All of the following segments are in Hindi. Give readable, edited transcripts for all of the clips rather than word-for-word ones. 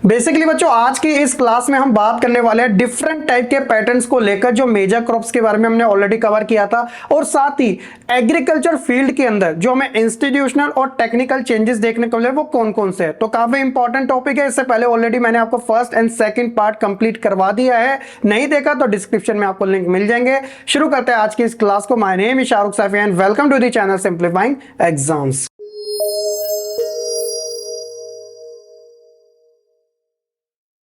बेसिकली बच्चों आज की इस क्लास में हम बात करने वाले हैं डिफरेंट टाइप के पैटर्न्स को लेकर जो मेजर क्रॉप्स के बारे में हमने ऑलरेडी कवर किया था और साथ ही एग्रीकल्चर फील्ड के अंदर जो हमें इंस्टीट्यूशनल और टेक्निकल चेंजेस देखने को मिले वो कौन कौन से हैं। तो काफी इंपॉर्टेंट टॉपिक है। इससे पहले ऑलरेडी मैंने आपको first and second part complete करवा दिया है, नहीं देखा तो डिस्क्रिप्शन में आपको लिंक मिल जाएंगे। शुरू करते हैं आज की इस क्लास को। My name is Shahrukh Saifi and welcome to the channel simplifying exams.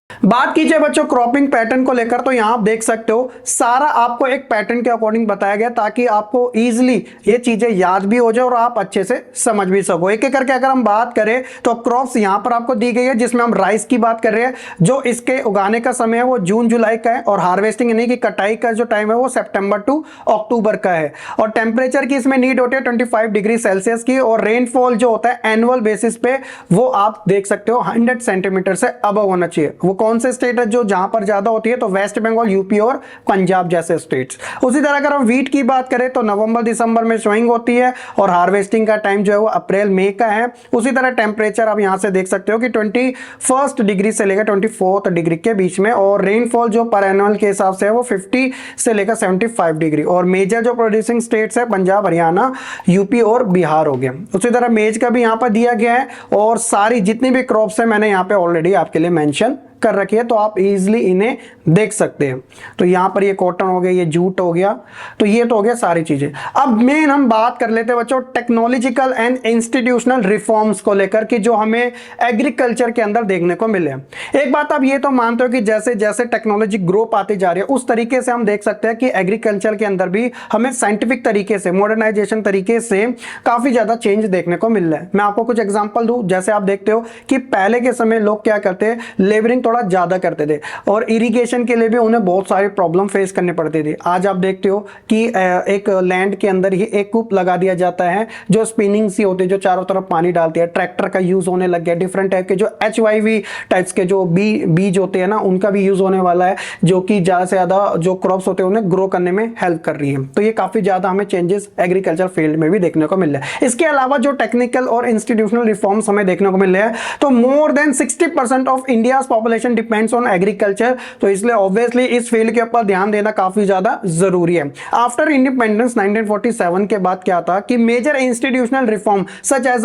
बात कीजिए बच्चों क्रॉपिंग पैटर्न को लेकर, तो यहां आप देख सकते हो सारा आपको एक पैटर्न के अकॉर्डिंग बताया गया ताकि आपको इजीली ये चीजें याद भी हो जाए और आप अच्छे से समझ भी सको। एक एक करके अगर हम बात करें तो क्रॉप्स यहां पर आपको दी गई है, जिसमें हम राइस की बात कर रहे हैं। जो इसके उगाने का समय है वो जून जुलाई का है और हार्वेस्टिंग यानी कि कटाई का जो टाइम है वो सितंबर टू अक्टूबर का है। और टेम्परेचर की इसमें नीड होती है 25 डिग्री सेल्सियस की और रेनफॉल जो होता है एनुअल बेसिस पे वो आप देख सकते हो 100 सेंटीमीटर से अबव होना चाहिए। वो कौन से स्टेट है जो जहां पर ज्यादा होती है? तो वेस्ट बंगाल, यूपी और पंजाब जैसे स्टेट्स। उसी तरह अगर हम वीट की बात करें तो नवंबर दिसंबर में सोइंग होती है और हार्वेस्टिंग का टाइम जो है वो अप्रैल मई का है। उसी तरह टेम्परेचर आप यहां से देख सकते हो कि 21 डिग्री से लेकर 24 डिग्री के बीच में, और रेनफॉल जो पर एनुअल के हिसाब से है वो 50 से लेकर 75 डिग्री। और मेजर जो प्रोड्यूसिंग स्टेट्स है पंजाब, हरियाणा, यूपी और बिहार हो गया। उसी तरह मेज का भी यहां पर दिया गया है और सारी जितनी भी क्रॉप्स है मैंने यहां पे ऑलरेडी आपके लिए मेंशन कर रखी है, तो आप इजीली इन्हें देख सकते हैं। तो यहां पर ये कॉटन हो गया, ये जूट हो गया, तो ये तो हो गया सारी चीजें। अब मेन हम बात कर लेते हैं बच्चों टेक्नोलॉजिकल एंड इंस्टीट्यूशनल रिफॉर्म्स को लेकर कि जो हमें एग्रीकल्चर के अंदर देखने को मिले। एक बात आप ये तो मानते हो कि जैसे जैसे टेक्नोलॉजी ग्रो पाती जा रही है उस तरीके से हम देख सकते हैं कि एग्रीकल्चर के अंदर भी हमें साइंटिफिक तरीके से, मॉडर्नाइजेशन तरीके से काफी ज्यादा चेंज देखने को मिल रहा है। मैं आपको कुछ एग्जांपल दूं। जैसे आप देखते हो कि पहले के समय लोग क्या करते हैं, लेबरिंग थोड़ा ज्यादा करते थे और इरिगेशन के लिए भी उन्हें बहुत सारे प्रॉब्लम फेस करने पड़ते थे। आज आप देखते हो कि एक लैंड के अंदर ही एक कूप लगा दिया जाता है जो स्पिनिंग सी होती है, जो चारों तरफ पानी डालती है। ट्रैक्टर का यूज होने लग गया। डिफरेंट टाइप के जो HYV टाइप्स के जो बीज होते हैं ना, उनका भी यूज होने वाला है, जो कि ज्यादा से ज्यादा जो क्रॉप्स होते हैं उन्हें ग्रो करने में हेल्प कर रही है। तो ये काफी ज्यादा हमें चेंजेस एग्रीकल्चर फील्ड में भी देखने को मिल रहा है। इसके अलावा जो टेक्निकल और इंस्टीट्यूशनल रिफॉर्म्स हमें देखने को मिल रहे हैं, तो more than 60% of India population depends on agriculture. तो इसलिए ऑब्वियसली इस फील्ड के ऊपर ध्यान देना काफी ज्यादा जरूरी है। आफ्टर इंडिपेंडेंस 1947 के बाद क्या था कि major institutional reform such as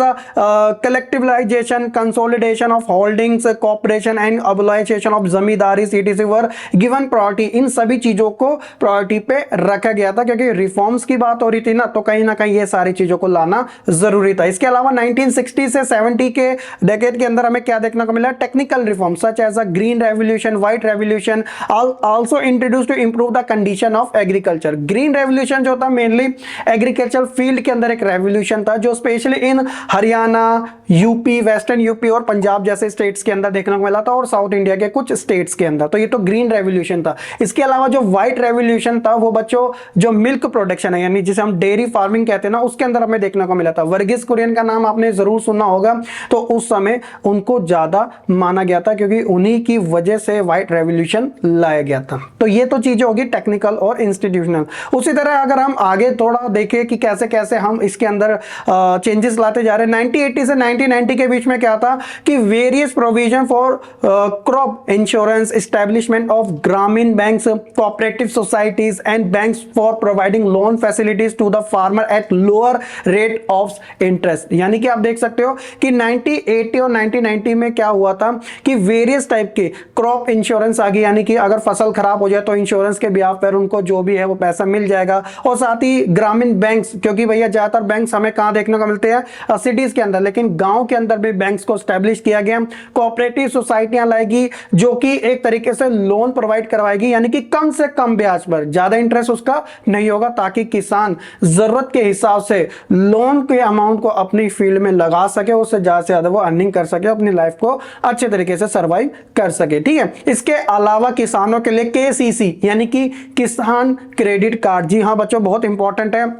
collectivisation, consolidation of holdings, corporation and abolition of zamindari सीटीसी वर गिवन प्रायोरिटी। इन सभी चीजों को प्रायोरिटी पे रखा गया था क्योंकि रिफॉर्म्स की बात हो रही थी ना कहीं ये सारी चीजों को लाना जरूरी था। इसके अलावा 1960 से 70 के डेकेड के अंदर हमें क्या देखने को मिला? Technical reform such as green revolution, white revolution also introduced to improve the condition of agriculture. Green revolution जो था मेनली एग्रीकल्चर फील्ड के अंदर एक रेवोल्यूशन था जो specially in Haryana, UP, western UP और पंजाब जैसे स्टेट्स के अंदर देखने को मिला था और साउथ इंडिया के कुछ स्टेट्स के अंदर। तो ये तो ग्रीन रेवोल्यूशन था। इसके अलावा जो व्हाइट रेवोल्यूशन था वो बच्चों जो मिल्क प्रोडक्शन है, यानी जिसे हम डेयरी फार्मिंग कहते हैं ना, उसके अंदर हमें देखने को मिला था। वर्गीस कुरियन का नाम आपने जरूर सुना होगा। तो उस समय उनको ज्यादा माना गया था क्योंकि उन्हीं की वजह से व्हाइट रेवोल्यूशन लाया गया था। तो ये तो चीजें होगी टेक्निकल और इंस्टीट्यूशनल। उसी तरह अगर हम आगे थोड़ा देखें कि कैसे कैसे हम इसके अंदर चेंजेस लाते जा रहे हैं, 1980 से 1990 के बीच में क्या था कि various provision for crop insurance, establishment of Gramin banks, cooperative societies and banks for providing loan facilities to the farmer at lower rate of interest. यानी कि आप देख सकते हो कि 1980 और 1990 में क्या हुआ था कि वेरियस टाइप के क्रॉप इंश्योरेंस आ गई, यानी कि अगर फसल खराब हो जाए तो इंश्योरेंस के ब्याज पर उनको जो भी है वो पैसा मिल जाएगा। और साथ ही ग्रामीण बैंक्स, क्योंकि भैया ज्यादातर बैंक्स हमें कहां देखने को मिलते हैं? सिटीज के अंदर, लेकिन गांव के अंदर भी बैंक्स को स्टैब्लिश किया गया। कोऑपरेटिव सोसाइटियां लाएगी जो कि एक तरीके से लोन प्रोवाइड करवाएगी, यानी कि कम से कम ब्याज पर, ज्यादा इंटरेस्ट उसका नहीं होगा, ताकि किसान जरूरत के हिसाब से लोन के अमाउंट को अपनी फील्ड में लगा सके, उससे ज्यादा से ज्यादा वो अर्निंग कर सके, अपनी लाइफ को अच्छे तरीके से सर्वाइव कर सके। ठीक है। इसके अलावा किसानों के लिए KCC यानी कि किसान क्रेडिट कार्ड, जी हाँ बच्चों, बहुत इंपॉर्टेंट है।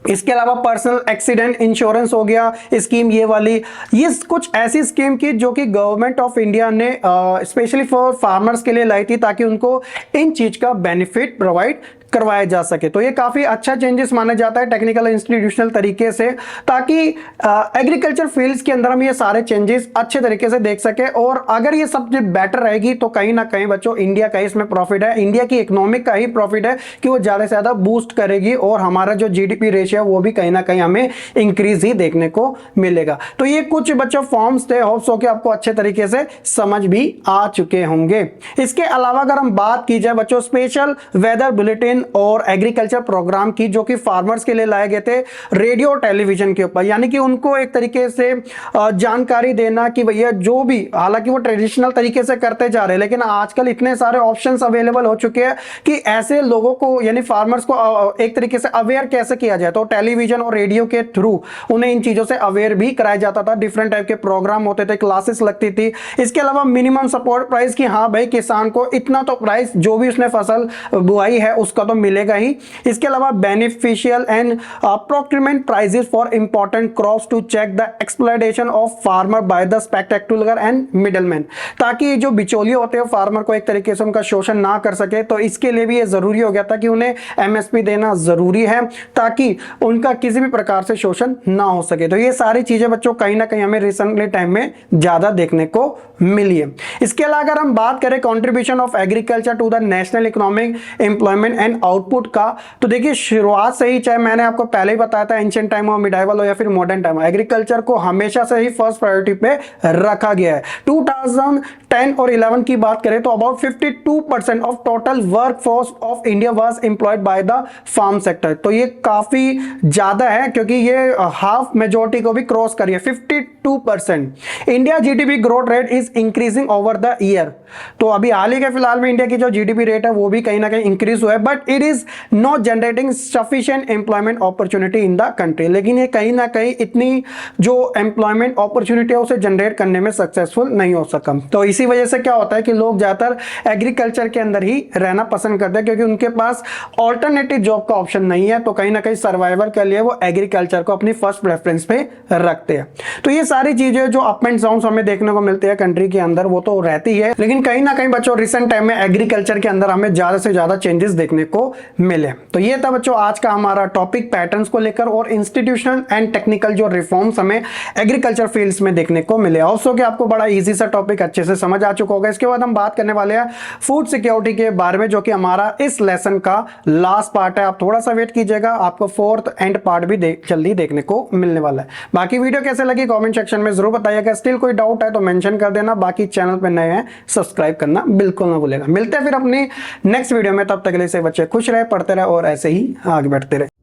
इसके अलावा पर्सनल एक्सीडेंट इंश्योरेंस हो गया स्कीम, ये वाली, ये कुछ ऐसी स्कीम की जो कि गवर्नमेंट ऑफ इंडिया ने स्पेशली फॉर फार्मर्स के लिए लाई थी ताकि उनको इन चीज का बेनिफिट प्रोवाइड करवाया जा सके। तो ये काफी अच्छा चेंजेस माना जाता है टेक्निकल इंस्टीट्यूशनल तरीके से, ताकि एग्रीकल्चर फील्ड्स के अंदर हम ये सारे चेंजेस अच्छे तरीके से देख सके। और अगर ये सब बेटर रहेगी तो कहीं ना कहीं बच्चों इंडिया का इसमें प्रॉफिट है, इंडिया की इकोनॉमिक का ही प्रॉफिट है कि वो ज्यादा से ज्यादा बूस्ट करेगी और हमारा जो जीडीपी रेशियो है वो भी कहीं ना कहीं हमें इंक्रीज ही देखने को मिलेगा। तो ये कुछ बच्चों फॉर्म्स थे, होप्स हो कि आपको अच्छे तरीके से समझ भी आ चुके होंगे। इसके अलावा अगर हम बात की जाए बच्चों स्पेशल वेदर बुलेटिन और एग्रीकल्चर प्रोग्राम की, जो कि फार्मर्स के लिए लाए गए थे रेडियो टेलीविजन के ऊपर, यानी कि उनको एक तरीके से जानकारी देना कि भैया जो भी, हालांकि वो ट्रेडिशनल तरीके से करते जा रहे हैं, लेकिन आजकल इतने सारे ऑप्शंस अवेलेबल हो चुके हैं कि ऐसे लोगों को यानी फार्मर्स को एक तरीके से अवेयर कैसे किया जाए। तो टेलीविजन और रेडियो के थ्रू उन्हें इन चीजों से अवेयर भी कराया जाता था, डिफरेंट टाइप के प्रोग्राम होते थे, क्लासेस लगती थी। इसके अलावा मिनिमम सपोर्ट प्राइस की, हाँ भाई किसान को इतना तो प्राइस जो भी उसने फसल बुआई है उसका तो मिलेगा ही। इसके अलावा beneficial and procurement prices for important crops to check the exploitation of farmer by the spectacular and middleman, ताकि जो बिचौलिए होते हैं फार्मर को एक तरीके से उनका शोषण ना कर सके। तो इसके लिए भी ये जरूरी हो गया था कि उन्हें एमएसपी देना जरूरी है ताकि उनका किसी भी प्रकार से शोषण ना हो सके। तो ये सारी चीजें बच्चों कहीं ना कहीं हमें रिसेंटली टाइम में ज्यादा देखने को मिली है। इसके अलावा अगर हम बात करें contribution of agriculture to the national economic employment and output का, तो देखिए शुरुआत से ही, चाहे मैंने आपको पहले ही बताया था एंशिएंट टाइम हो, मिडाइवल हो या फिर मॉडर्न टाइम हो, एग्रीकल्चर को हमेशा से ही फर्स्ट प्रायोरिटी पे रखा गया है। 2010 और 11 की बात करें तो about 52% of total work force of India was employed by the farm sector. तो ये काफी ज्यादा है क्योंकि ये हाफ मेजोरिटी को भी क्रॉस करी है, 52%। India GDP growth rate is increasing over the year. तो अभी हाल ही के फिलहाल में इंडिया की जो जीडीपी रेट है वो भी कहीं ना कहीं इंक्रीज हुआ है, but it is not generating sufficient employment opportunity in the country. लेकिन ये कहीं ना कहीं इतनी जो एम्प्लॉयमेंट अपॉर्चुनिटी है उसे जनरेट करने में सक्सेसफुल नहीं हो सका। तो इसी वजह से क्या होता है कि लोग ज्यादातर एग्रीकल्चर के अंदर ही रहना पसंद करते हैं क्योंकि उनके पास ऑल्टरनेटिव जॉब का ऑप्शन नहीं है। तो कहीं ना कहीं सर्वाइवल के लिए वो एग्रीकल्चर को अपनी फर्स्ट प्रेफरेंस पे रखते हैं। तो ये सारी चीजें जो अप एंड डाउन हमें देखने को मिलती है कंट्री के अंदर वो तो रहती है, लेकिन कहीं ना कहीं बच्चों रिसेंट टाइम में एग्रीकल्चर के अंदर हमें ज्यादा से ज्यादा चेंजेस देखने को मिले। तो ये था बच्चों आज का हमारा टॉपिक पैटर्न्स को लेकर और इंस्टीट्यूशनल एंड टेक्निकल जो रिफॉर्म्स हमें एग्रीकल्चर फील्ड्स में देखने को मिले। ऑल्सो कि आपको बड़ा इजी सा टॉपिक अच्छे से समझ आ चुका होगा। इसके बाद हम बात करने वाले हैं फूड सिक्योरिटी के बारे में, जो कि हमारा इस लेसन का लास्ट पार्ट है। आप थोड़ा सा वेट कीजिएगा, आपको फोर्थ एंड पार्ट भी जल्दी देखने को मिलने वाला है। बाकी वीडियो कैसे लगी कमेंट सेक्शन में जरूर बताइएगा। स्टिल कोई डाउट है तो मेंशन कर देना। बाकी चैनल पे नए हैं सब्सक्राइब करना बिल्कुल ना भूलेगा। मिलते हैं फिर अपनी नेक्स्ट वीडियो में, तब तक के लिए से बच्चे खुश रहे, पढ़ते रहे और ऐसे ही आगे बढ़ते रहे।